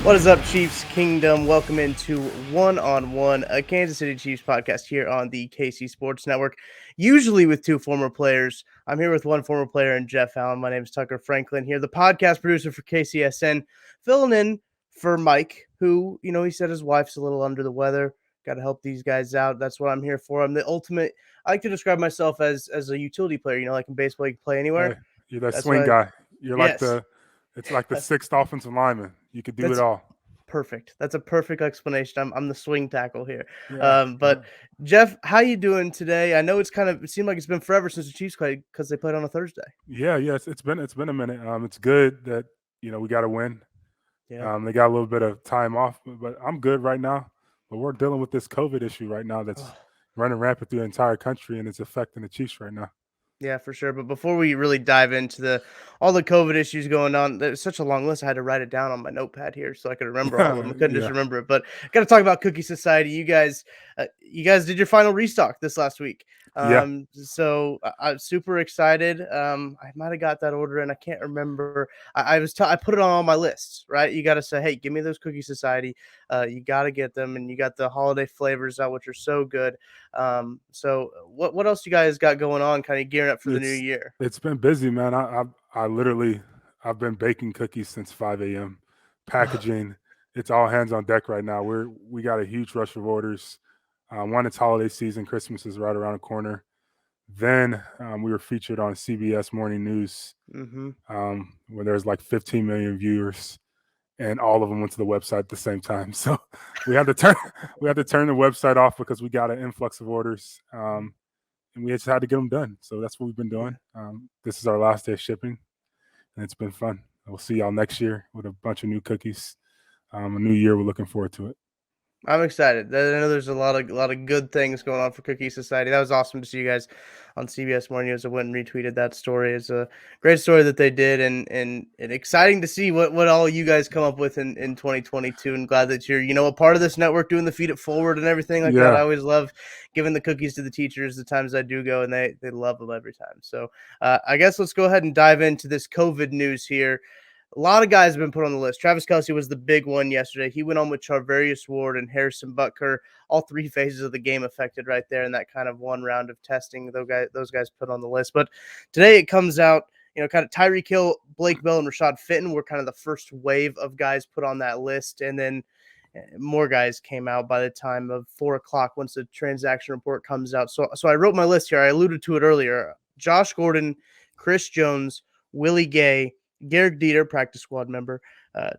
What is up, Chiefs Kingdom? Welcome into One on One, a Kansas City Chiefs podcast here on the KC Sports Network. Usually with two former players. I'm here with one former player and Jeff Allen. My name is Tucker Franklin here, the podcast producer for KCSN, filling in for Mike, who, he said his wife's a little under the weather. Got to help these guys out. That's what I'm here for. I'm the ultimate. I like to describe myself as a utility player. Like in baseball, you can play Hey, anywhere. you're that That's swing why. guy. You're like Yes, it's like the that's sixth offensive lineman. You could do it that's all. perfect. That's a perfect explanation. I'm the swing tackle here. Yeah. But Jeff, how you doing today? I know it seemed like it's been forever since the Chiefs played because they played on a Thursday. Yeah. It's been a minute. It's good that we got to win. Yeah. They got a little bit of time off, but I'm good right now. But we're dealing with this COVID issue right now that's running rampant through the entire country, and it's affecting the Chiefs right now. Yeah, for sure. But before we really dive into all the COVID issues going on, there's such a long list. I had to write it down on my notepad here so I could remember all of them. I couldn't just Yeah. remember it. But got to talk about Cookie Society. You guys did your final restock this last week. Yeah. So I'm super excited. I might have got that order and I can't remember. I put it on all my lists, right? You got to say, hey, give me those Cookie Society. You got to get them, and you got the holiday flavors out, which are so good. So what else you guys got going on? Kind of gearing up for the new It's year. it's been busy, man. I literally I've been baking cookies since 5 a.m. Packaging. It's all hands on deck right now. We got a huge rush of orders. One, it's holiday season. Christmas is right around the corner. Then we were featured on CBS Morning News, Mm-hmm. where there's like 15 million viewers, and all of them went to the website at the same time. So we had to turn the website off because we got an influx of orders, and we just had to get them done. So that's what we've been doing. This is our last day of shipping, and it's been fun. We'll see y'all next year with a bunch of new cookies. A new year. We're looking forward to it. I'm excited. I know there's a lot of good things going on for Cookie Society. That was awesome to see you guys on CBS Morning News. I went and retweeted that story. It's a great story that they did, and exciting to see what all you guys come up with in 2022. And glad that you're a part of this network, doing the Feed It Forward and everything like that. I Yeah. always love giving the cookies to the teachers the times I do go, and they love them every time. So I guess let's go ahead and dive into this COVID news here. A lot of guys have been put on the list. Travis Kelce was the big one yesterday. He went on with Charvarius Ward and Harrison Butker. All three phases of the game affected right there in that kind of one round of testing. Those guys put on the list. But today it comes out, kind of Tyreek Hill, Blake Bell, and Rashad Fenton were kind of the first wave of guys put on that list. And then more guys came out by the time of 4 o'clock once the transaction report comes out. So I wrote my list here. I alluded to it earlier. Josh Gordon, Chris Jones, Willie Gay, Garrett Dieter, practice squad member,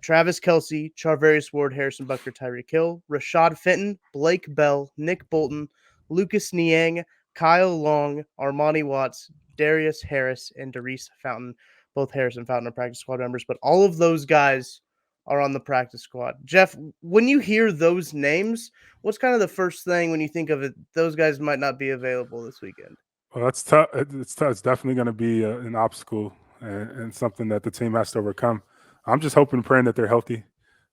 Travis Kelce, Charvarius Ward, Harrison Butker, Tyreek Hill, Rashad Fenton, Blake Bell, Nick Bolton, Lucas Niang, Kyle Long, Armani Watts, Darius Harris, and Darius Fountain. Both Harris and Fountain are practice squad members, but all of those guys are on the practice squad. Jeff, when you hear those names, what's kind of the first thing when you think of it? Those guys might not be available this weekend. Well, that's tough. It's tough. It's definitely going to be an obstacle and something that the team has to overcome. I'm just hoping and praying that they're healthy,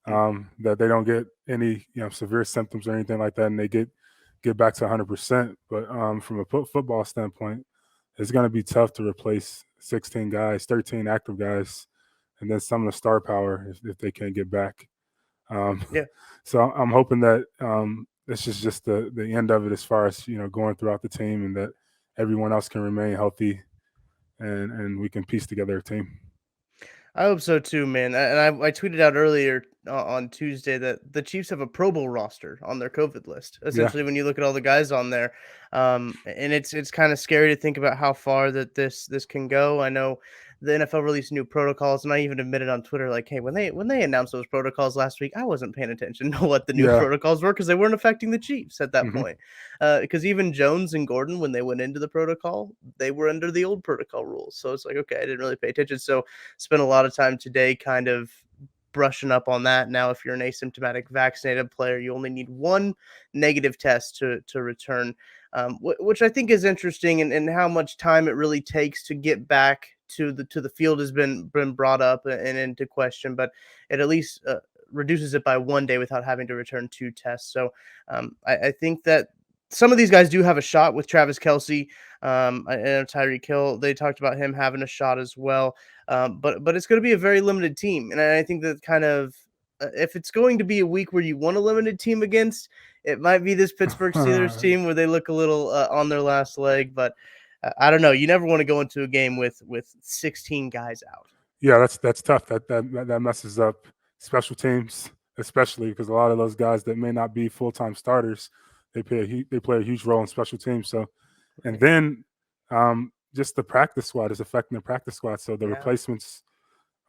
that they don't get any severe symptoms or anything like that, and they get back to 100%. But from a football standpoint, it's going to be tough to replace 16 guys, 13 active guys, and then some of the star power if they can't get back. Yeah. So I'm hoping that this is just the end of it as far as going throughout the team, and that everyone else can remain healthy, and we can piece together a team. I hope so too, man. And I tweeted out earlier on Tuesday that the Chiefs have a Pro Bowl roster on their COVID list. Yeah. Essentially, when you look at all the guys on there, and it's kind of scary to think about how far that this can go. I know the NFL released new protocols, and I even admitted on Twitter, like, hey, when they announced those protocols last week, I wasn't paying attention to what the new Yeah. protocols were because they weren't affecting the Chiefs at that Mhm. point. Because even Jones and Gordon, when they went into the protocol, they were under the old protocol rules. So it's like, okay, I didn't really pay attention. So spent a lot of time today kind of brushing up on that. Now, if you're an asymptomatic vaccinated player, you only need one negative test to return, which I think is interesting, and how much time it really takes to get back to the field has been brought up and into question, but it at least reduces it by 1 day without having to return 2 tests. So I think that some of these guys do have a shot with Travis Kelce. I know Tyreek Hill, they talked about him having a shot as well. But it's going to be a very limited team. And I think that kind of if it's going to be a week where you want a limited team against, it might be this Pittsburgh Steelers team where they look a little on their last leg. But I don't know. You never want to go into a game with 16 guys out. Yeah, that's tough. That messes up special teams, especially because a lot of those guys that may not be full-time starters, they play a huge role in special teams. So, and Right. then just the practice squad is affecting the practice squad. So the Yeah. replacements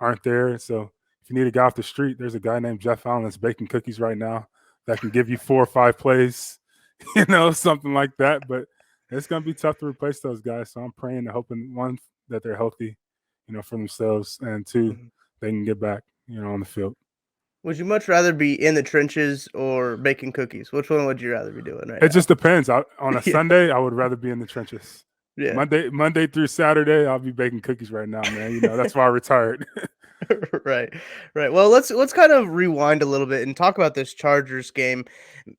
aren't there. So if you need a guy off the street, there's a guy named Jeff Allen that's baking cookies right now that can give you 4 or 5 plays, something like that. But it's going to be tough to replace those guys. So I'm praying and hoping, one, that they're healthy, for themselves, and two, Mhm. they can get back, on the field. Would you much rather be in the trenches or baking cookies? Which one would you rather be doing right It now? just depends. On a Yeah. Sunday, I would rather be in the trenches. Yeah. Monday through Saturday, I'll be baking cookies right now, man. That's why I retired. Right, right. Well, let's kind of rewind a little bit and talk about this Chargers game.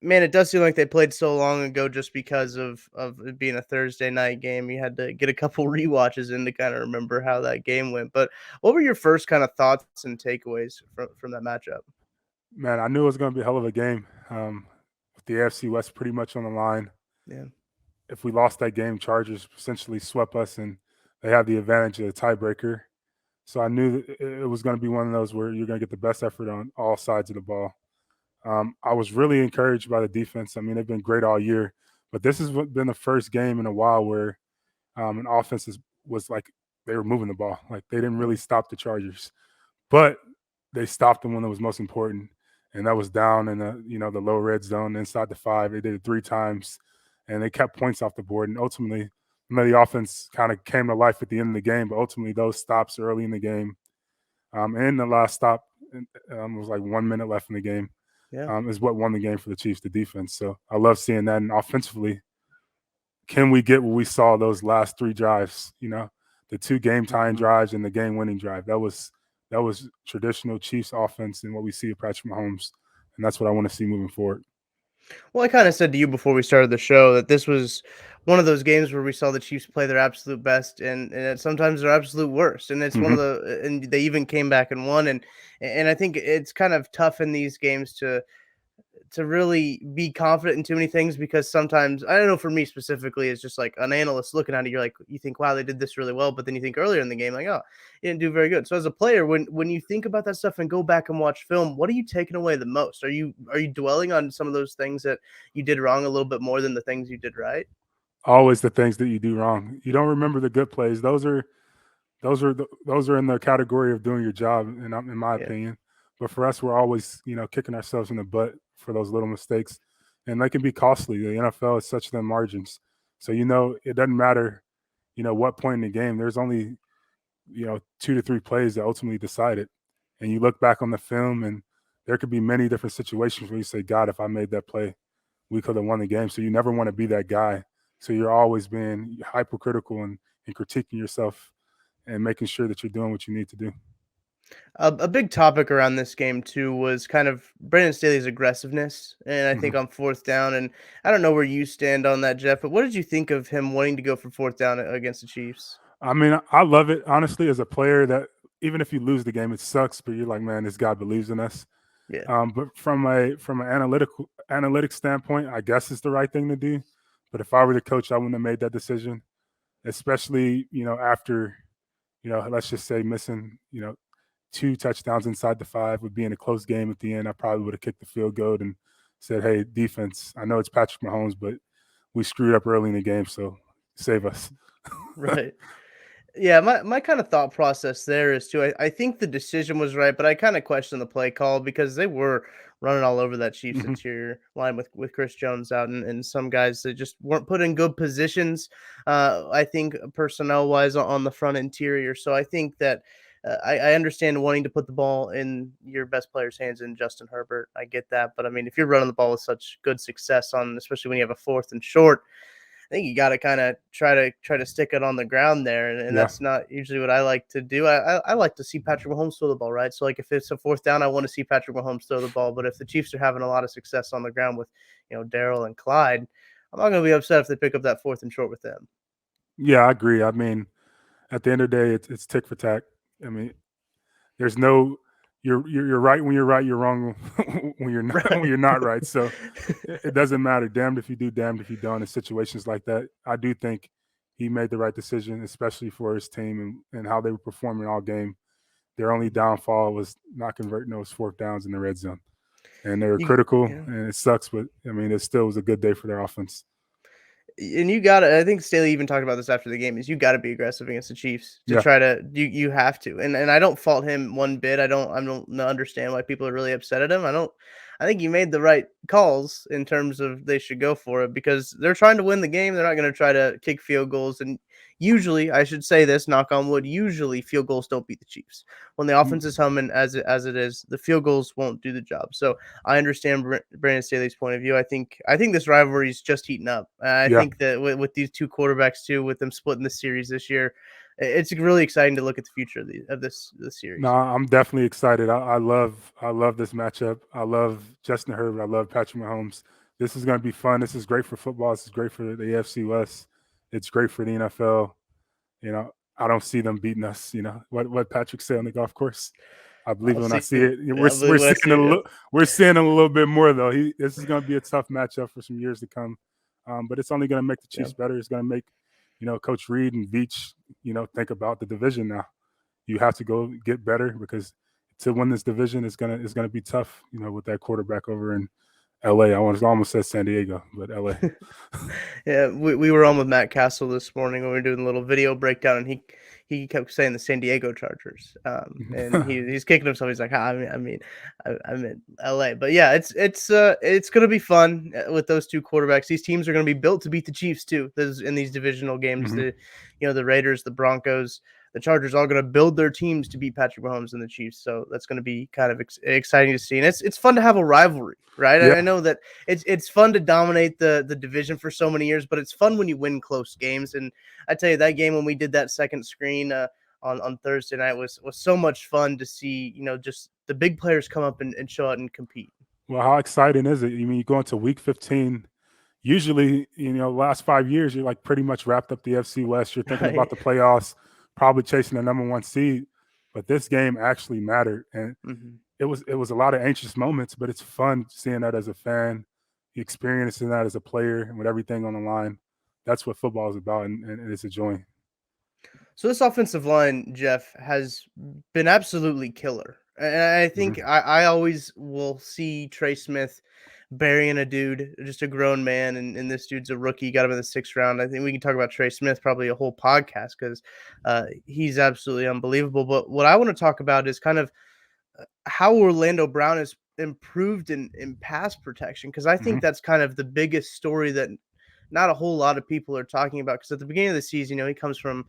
Man, it does seem like they played so long ago just because of it being a Thursday night game. You had to get a couple rewatches in to kind of remember how that game went. But what were your first kind of thoughts and takeaways from that matchup? Man, I knew it was going to be a hell of a game. With the AFC West pretty much on the line. Yeah. If we lost that game, Chargers essentially swept us, and they have the advantage of the tiebreaker. So I knew that it was going to be one of those where you're going to get the best effort on all sides of the ball. I was really encouraged by the defense. I mean, they've been great all year, but this has been the first game in a while where an offense was like they were moving the ball. Like they didn't really Mhm. stop the Chargers, but they stopped them when it was most important, and that was down in the low red zone inside the 5. They did it 3 times, and they kept points off the board. And ultimately, the offense kind of came to life at the end of the game. But ultimately, those stops early in the game, and the last stop was like 1 minute left in the game, Yeah. is what won the game for the Chiefs, the defense. So I love seeing that. And offensively, can we get what we saw those last 3 drives? The 2 game tying Mhm. drives and the game winning drive. That was traditional Chiefs offense and what we see at Patrick Mahomes, and that's what I want to see moving forward. Well, I kind of said to you before we started the show that this was one of those games where we saw the Chiefs play their absolute best and sometimes their absolute worst. And it's one of Hmm. and they even came back and won. And I think it's kind of tough in these games to really be confident in too many things because sometimes I don't know for me specifically, it's just like an analyst looking at it, you're like, you think, wow, they did this really well, but then you think earlier in the game, like, oh, you didn't do very good. So as a player, when you think about that stuff and go back and watch film, what are you taking away the most? Are you dwelling on some of those things that you did wrong a little bit more than the things you did right? Always the things that you do wrong. You don't remember the good plays. Those are in the category of doing your job, in my Yeah. opinion. But for us, we're always kicking ourselves in the butt for those little mistakes, and they can be costly. The NFL is such thin margins, so it doesn't matter. What point in the game. There's only 2 to 3 plays that ultimately decide it, and you look back on the film, and there could be many different situations where you say, "God, if I made that play, we could have won the game." So you never want to be that guy. So you're always being hypercritical and critiquing yourself and making sure that you're doing what you need to do. A big topic around this game too was kind of Brandon Staley's aggressiveness, and I think Mhm. on fourth down. And I don't know where you stand on that, Jeff, but what did you think of him wanting to go for fourth down against the Chiefs? I mean, I love it honestly as a player. That even if you lose the game, it sucks, but you're like, man, this guy believes in us. Yeah, But from an analytics standpoint, I guess it's the right thing to do. But if I were the coach, I wouldn't have made that decision, especially after let's just say missing 2 touchdowns inside the 5 would be in a close game at the end. I probably would have kicked the field goal and said, "Hey, defense, I know it's Patrick Mahomes, but we screwed up early in the game, so save us." right. Yeah, my kind of thought process there is too. I think the decision was right, but I kind of question the play call because they were running all over that Chiefs Mhm. interior line with Chris Jones out and some guys that just weren't put in good positions. I think personnel wise on the front interior. So I think that I understand wanting to put the ball in your best player's hands in Justin Herbert. I get that, but I mean, if you're running the ball with such good success on, especially when you have a fourth and short, I think you got to kind of try to stick it on the ground there, and Yeah. that's not usually what I like to do. I like to see Patrick Mahomes throw the ball, right? So like if it's a fourth down, I want to see Patrick Mahomes throw the ball. But if the Chiefs are having a lot of success on the ground with Daryl and Clyde, I'm not going to be upset if they pick up that fourth and short with them. Yeah, I agree. I mean, at the end of the day, it's tick for tack. I mean, there's no you're right when you're right. You're wrong when you're not when Right. you're not right. So it doesn't matter. Damned if you do, damned if you don't. In situations like that, I do think he made the right decision, especially for his team and how they were performing all game. Their only downfall was not converting those fourth downs in the red zone, and they were You, critical. yeah. And it sucks, but I mean, it still was a good day for their offense. And you gotta, I think Staley even talked about this after the game, is you gotta be aggressive against the Chiefs to Yeah, try to you have to. And I don't fault him one bit. I don't understand why people are really upset at him. I think you made the right calls in terms of they should go for it because they're trying to win the game. They're not gonna try to kick field goals. And usually, I should say this, knock on wood, usually field goals don't beat the Chiefs. When the offense is humming as it is, the field goals won't do the job. So I understand Brandon Staley's point of view. I think this rivalry is just heating up. I yeah. think that with these two quarterbacks too, with them splitting the series this year, it's really exciting to look at the future of this No, series. I'm definitely excited. I love this matchup. I love Justin Herbert. I love Patrick Mahomes. This is going to be fun. This is great for football. This is great for the AFC West. It's great for the NFL. You know, I don't see them beating us. You know what Patrick said on the golf course. I believe I'll it when I see. see it. I believe when I see it. We're seeing a little bit more though. This is going to be a tough matchup for some years to come. But it's only going to make the Yeah. Chiefs better. It's going to make Coach Reed and Veach think about the division now. You have to go get better because to win this division is gonna be tough. With that quarterback over in LA. I almost said San Diego, but LA. Yeah, we were on with Matt Castle this morning when we were doing a little video breakdown, and he kept saying the San Diego Chargers, and he's kicking himself. He's like, I meant L.A. But yeah, it's gonna be fun with those two quarterbacks. These teams are gonna be built to beat the Chiefs too. In these divisional games, Mhm. the Raiders, the Broncos, the Chargers all going to build their teams to beat Patrick Mahomes and the Chiefs. So that's going to be kind of exciting to see. And it's fun to have a rivalry, right? Yeah, I know that it's fun to dominate the division for so many years, but it's fun when you win close games. And I tell you, that game when we did that second screen on Thursday night was so much fun to see. Just the big players come up and show out and compete. well, how exciting is it? You go into week 15. Usually, last 5 years, you're like pretty much wrapped up the FC West. You're thinking about Right. the playoffs, probably chasing the number one seed. But this game actually mattered, and Mm-hmm. it was a lot of anxious moments. But it's fun seeing that as a fan, experiencing that as a player, and with everything on the line. That's what football is about, and it's a joy. So this offensive line, Jeff, has been absolutely killer. And I think Mhm. I always will see Trey Smith burying a dude, just a grown man, and this dude's a rookie. Got him in the 6th round. I think we can talk about Trey Smith probably a whole podcast because he's absolutely unbelievable. But what I want to talk about is kind of how Orlando Brown has improved in pass protection because I think Mhm. that's kind of the biggest story that not a whole lot of people are talking about. Because at the beginning of the season, he comes from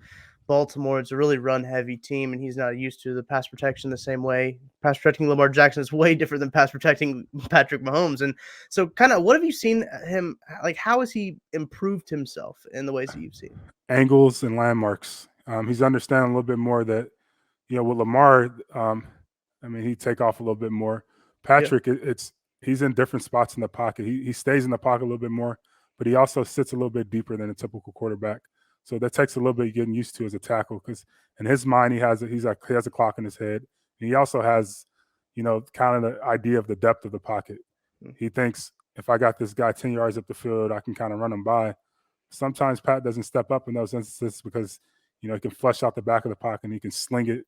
Baltimore. It's a really run heavy team, and he's not used to the pass protection the same way. Pass protecting Lamar Jackson is way different than pass protecting Patrick Mahomes. And so, kind of, what have you seen him like? How has he improved himself in the ways that you've seen? Angles and landmarks. He's understanding a little bit more that with Lamar, I mean, he take off a little bit more. Yeah. Patrick, he's in different spots in the pocket. He stays in the pocket a little bit more, but he also sits a little bit deeper than a typical quarterback. So that takes a little bit getting used to as a tackle because in his mind he has a clock in his head. And he also has, kind of the idea of the depth of the pocket. Mm. He thinks if I got this guy 10 yards up the field, I can kind of run him by. Sometimes Pat doesn't step up in those instances because he can flush out the back of the pocket and he can sling it.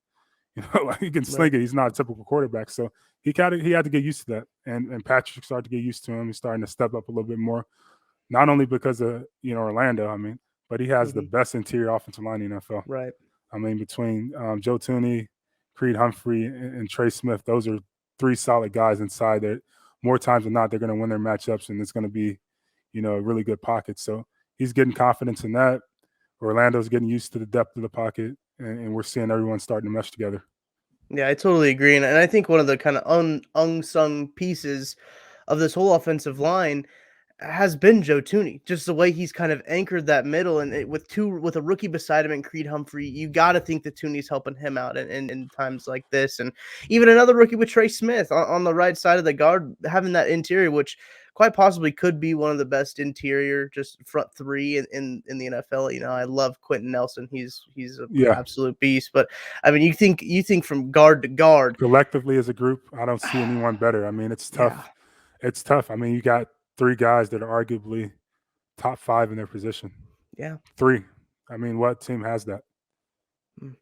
Like he can Right. sling it. He's not a typical quarterback, so he had to get used to that. And Patrick started to get used to him. He's starting to step up a little bit more, not only because of Orlando. I mean, but he has the Hmm. best interior offensive line in the NFL. Right. I mean, between Joe Tooney, Creed Humphrey, and Trey Smith, those are three solid guys inside there. More times than not, they're going to win their matchups, and it's going to be, a really good pocket. So he's getting confidence in that. Orlando's getting used to the depth of the pocket, and we're seeing everyone starting to mesh together. Yeah, I totally agree, and I think one of the kind of unsung pieces of this whole offensive line has been Joe Tooney. Just the way he's kind of anchored that middle, and with a rookie beside him and Creed Humphrey, you got to think that Tooney's helping him out in times like this, and even another rookie with Trey Smith on the right side of the guard, having that interior, which quite possibly could be one of the best interior just front three in the NFL. I love Quentin Nelson. He's an Yeah, absolute beast. But I mean, you think from guard to guard. collectively as a group, I don't see anyone better. I mean, it's Yeah, tough. It's tough. I mean, you got three guys that are arguably top five in their position. yeah. Three. I mean, what team has that? Mm.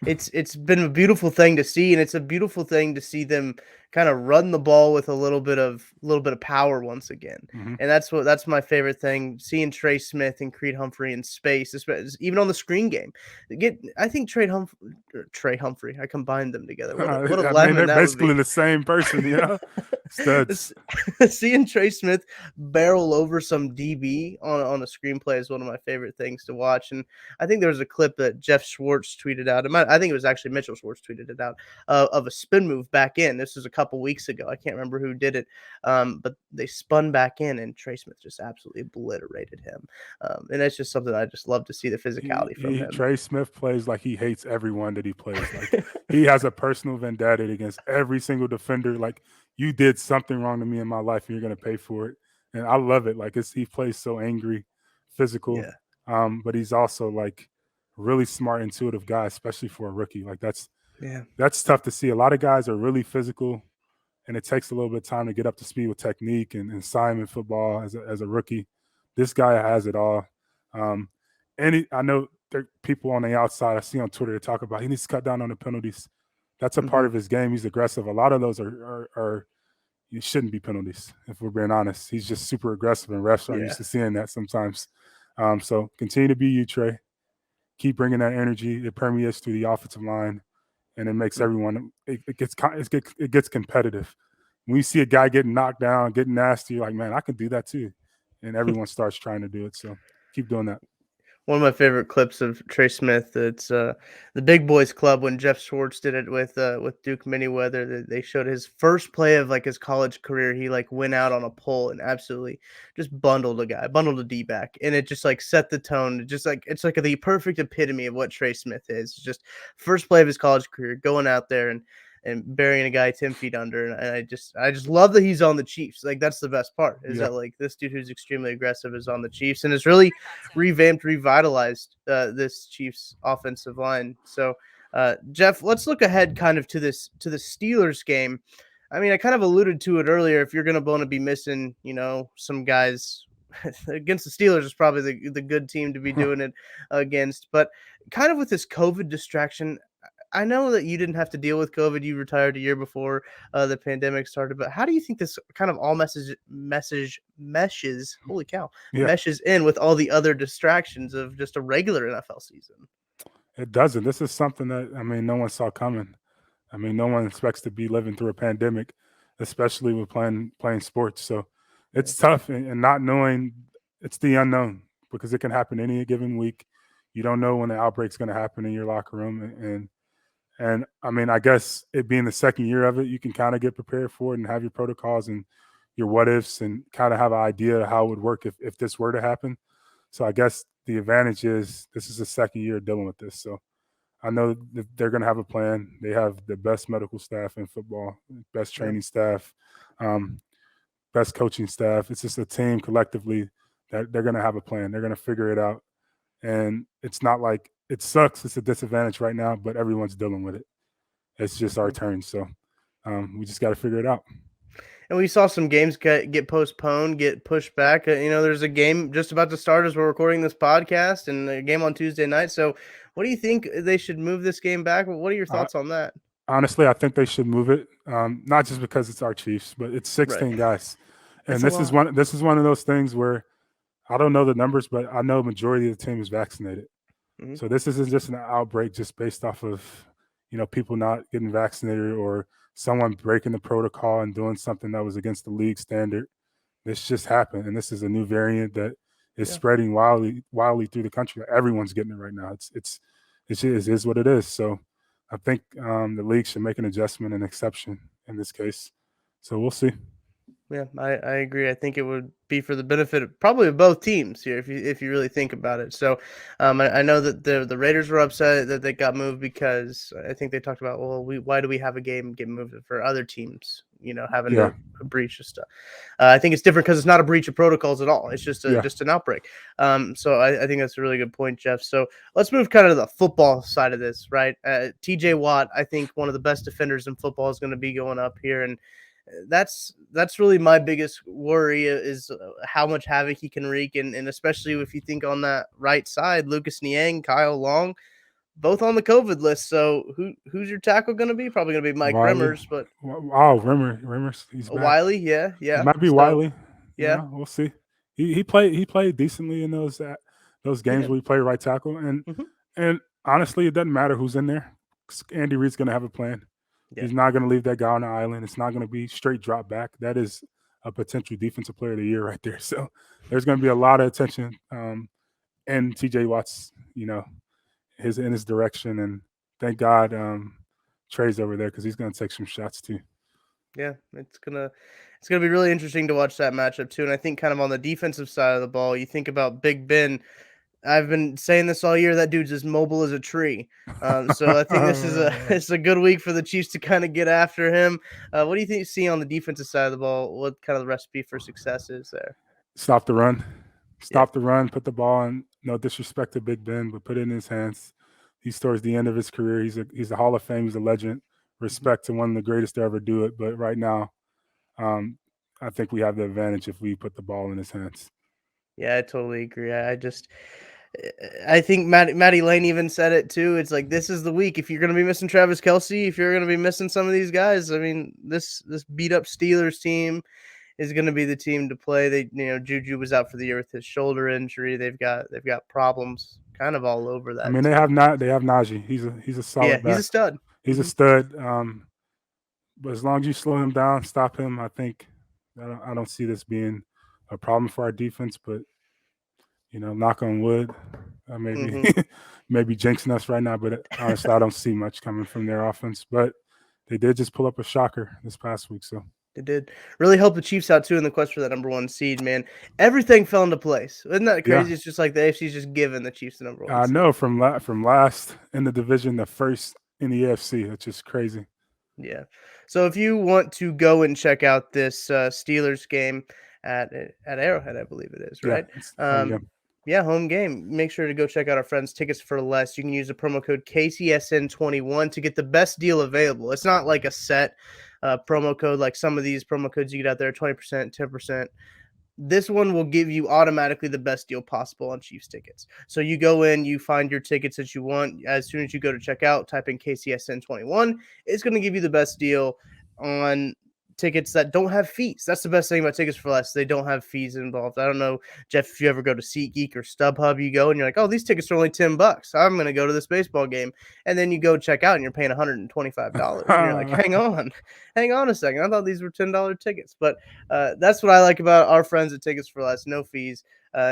It's been a beautiful thing to see, and it's a beautiful thing to see them kind of run the ball with a little bit of power once again. Hmm. And that's my favorite thing, seeing Trey Smith and Creed Humphrey in space, even on the screen game. I think Trey Humphrey, I combined them together. What a I mean, lemon they're that would basically be. the same person, studs. Seeing Trey Smith barrel over some DB on a screenplay is one of my favorite things to watch. And I think there was a clip that Jeff Schwartz tweeted out. I think it was actually Mitchell Schwartz tweeted it out of a spin move back in. This was a couple weeks ago. I can't remember who did it, but they spun back in, and Trey Smith just absolutely obliterated him. And that's just something I just love to see, the physicality from him. Trey Smith plays like he hates everyone that he plays. Like he has a personal vendetta against every single defender. Like you did something wrong to me in my life, and you're going to pay for it. And I love it. Like he plays so angry, physical, Yeah, but he's also like really smart, intuitive guy, especially for a rookie. Like yeah, that's tough to see. A lot of guys are really physical, and it takes a little bit of time to get up to speed with technique and assignment football as a rookie. This guy has it all. Um, I know there are people on the outside I see on Twitter that talk about he needs to cut down on the penalties. That's a part hmm of his game. He's aggressive. A lot of those are you shouldn't be penalties, if we're being honest. He's just super aggressive, and refs aren't yeah. used to seeing that sometimes. So continue to be you, Trey. Keep bringing that energy. It permeates through the offensive line, and it makes Mm. everyone. It gets competitive. When you see a guy getting knocked down, getting nasty, you're like, man, I can do that too, and everyone starts trying to do it. So keep doing that. One of my favorite clips of Trey Smith. It's the Big Boys Club when Jeff Schwartz did it with Duke Manyweather. They showed his first play of like his college career. He like went out on a pole and absolutely just bundled a D back, and it just like set the tone. It's like the perfect epitome of what Trey Smith is. It's just first play of his college career, going out there and burying a guy 10 feet under. And I just love that he's on the Chiefs. Like that's the best part, is Yeah, that like this dude who's extremely aggressive is on the Chiefs, and it's really revitalized this Chiefs offensive line. So Jeff, let's look ahead kind of to the Steelers game. I mean, I kind of alluded to it earlier. If you're going to be missing, some guys against the Steelers is probably the good team to be doing it against. But kind of with this COVID distraction, I know that you didn't have to deal with COVID. You retired a year before the pandemic started. But how do you think this kind of all message meshes? Holy cow, yeah, meshes in with all the other distractions of just a regular NFL season. it doesn't. This is something that I mean, no one saw coming. I mean, no one expects to be living through a pandemic, especially with playing sports. So Yeah, it's tough, and not knowing it's the unknown because it can happen any given week. You don't know when the outbreak's going to happen in your locker room, and I mean, I guess it being the second year of it, you can kind of get prepared for it and have your protocols and your what ifs and kind of have an idea of how it would work if this were to happen. So I guess the advantage is this is the second year dealing with this. So I know that they're going to have a plan. They have the best medical staff in football, best yeah, training staff, um, best coaching staff. It's just a team collectively that they're going to have a plan. They're going to figure it out. And it's not like it sucks. It's a disadvantage right now, but everyone's dealing with it. It's just our mhm. turn. So we just got to figure it out. And we saw some games get postponed, get pushed back. There's a game just about to start as we're recording this podcast, and a game on Tuesday night. So, what do you think they should move this game back? What are your Uh, thoughts on that? Honestly, I think they should move it. Not just because it's our Chiefs, but it's Right, 16 guys, and it's a lot. this is one of those things where I don't know the numbers, but I know majority of the team is vaccinated. Mhm. So this isn't just an outbreak just based off of people not getting vaccinated or someone breaking the protocol and doing something that was against the league standard. This just happened, and this is a new variant that is Yeah. spreading wildly through the country. Everyone's getting it right now. It is what it is. So I think the league should make an adjustment, an exception in this case. So we'll see. Yeah, I agree. I think it would be for the benefit of probably of both teams here if you really think about it. So I know that the Raiders were upset that they got moved because I think they talked about, well, why do we have a game get moved for other teams, having Yeah. to breach of stuff. I think it's different because it's not a breach of protocols at all. It's just Yeah. just an outbreak. So I think that's a really good point, Jeff. So let's move kind of to the football side of this, right? TJ Watt, I think one of the best defenders in football, is going to be going up here, and that's really my biggest worry is how much havoc he can wreak, and especially if you think on that right side, Lucas Niang, Kyle Long, both on the COVID list. So who's your tackle going to be? Probably going to be Mike Wiley. Rimmers, but Oh, Rimmers, he's back. Wiley, yeah, It might be So Wiley. yeah, We'll see. He played decently in those games yeah, where he played right tackle, and hmm and honestly, it doesn't matter who's in there. Andy Reid's going to have a plan. yeah, He's not going to leave that guy on the island. It's not going to be straight drop back. That is a potential defensive player of the year right there. So there's going to be a lot of attention and TJ Watt's, his direction. And thank God Trey's over there because he's going to take some shots too. yeah. It's gonna be really interesting to watch that matchup too. And I think kind of on the defensive side of the ball, you think about Big Ben. I've been saying this all year. That dude's as mobile as a tree. So I think this is it's a good week for the Chiefs to kind of get after him. What do you think you see on the defensive side of the ball? What kind of the recipe for success is there? Stop the run. Yeah. Stop the run. Put the ball in. No disrespect to Big Ben, but put it in his hands. He's towards the end of his career. He's a Hall of Fame. He's a legend. Respect to one of the greatest to ever do it. But right now, I think we have the advantage if we put the ball in his hands. Yeah, I totally agree. I think Matty Lane even said it too. It's like, this is the week. If you're going to be missing Travis Kelce, if you're going to be missing some of these guys, I mean, this beat up Steelers team is going to be the team to play. They, Juju was out for the year with his shoulder injury. They've got problems kind of all over that. I mean, they have Najee. He's a solid back. He's a stud. He's a stud. But as long as you slow him down, stop him, I think I don't see this being a problem for our defense. But knock on wood, maybe maybe jinxing us right now. But honestly, I don't see much coming from their offense. But they did just pull up a shocker this past week, so. It did really help the Chiefs out too in the quest for that number 1 seed, man. Everything fell into place. Isn't that crazy? Yeah. It's just like the AFC's just giving the Chiefs the number 1 seed. I know, from last in the division, the first in the AFC. It's just crazy. Yeah. So if you want to go and check out this Steelers game at Arrowhead, I believe it is, right? Yeah, home game. Make sure to go check out our friends Tickets for Less. You can use the promo code KCSN21 to get the best deal available. It's not like a set promo code like some of these promo codes you get out there, 20%, 10%. This one will give you automatically the best deal possible on Chiefs tickets. So you go in, you find your tickets that you want. As soon as you go to checkout, type in KCSN21. It's going to give you the best deal on tickets that don't have fees. That's the best thing about Tickets for Less. They don't have fees involved. I don't know, Jeff, if you ever go to SeatGeek or StubHub, you go and you're like, oh, these tickets are only $10. I'm going to go to this baseball game. And then you go check out and you're paying $125. And you're like, hang on a second. I thought these were $10 tickets. But that's what I like about our friends at Tickets for Less. No fees.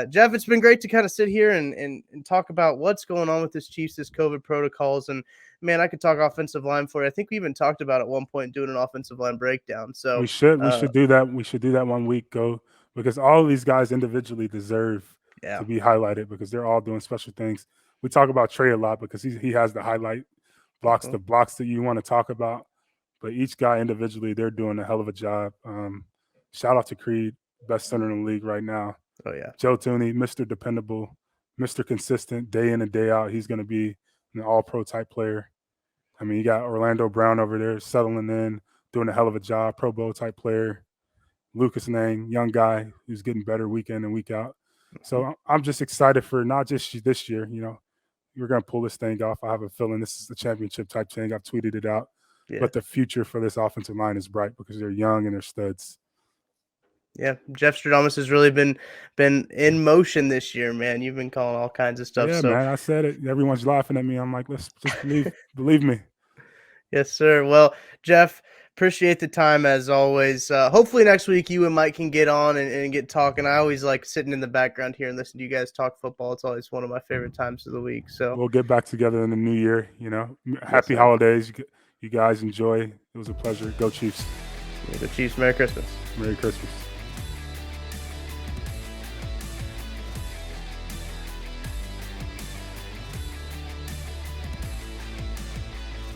Jeff, it's been great to kind of sit here and talk about what's going on with this Chiefs, this COVID protocols. And man, I could talk offensive line for you. I think we even talked about at one point doing an offensive line breakdown. So we should do that. We should do that one week, because all of these guys individually deserve to be highlighted because they're all doing special things. We talk about Trey a lot because he has the highlight blocks, the blocks that you want to talk about. But each guy individually, they're doing a hell of a job. Shout out to Creed, best center in the league right now. Oh yeah, Joe Tooney, Mr. Dependable, Mr. Consistent, day in and day out. He's going to be an all-pro type player. I mean, you got Orlando Brown over there settling in, doing a hell of a job, Pro Bowl type player. Lucas Nang, young guy who's getting better week in and week out. So I'm just excited for not just this year. We're going to pull this thing off. I have a feeling this is the championship type thing. I've tweeted it out. Yeah. But the future for this offensive line is bright because they're young and they're studs. Yeah, Jeff Stradamus has really been in motion this year, man. You've been calling all kinds of stuff. Yeah, man, I said it. Everyone's laughing at me. I'm like, let's just believe me. Yes, sir. Well, Jeff, appreciate the time as always. Hopefully next week you and Mike can get on and get talking. I always like sitting in the background here and listening to you guys talk football. It's always one of my favorite times of the week. So we'll get back together in the new year. Happy holidays. You guys enjoy. It was a pleasure. Go Chiefs. Go Chiefs. Merry Christmas. Merry Christmas.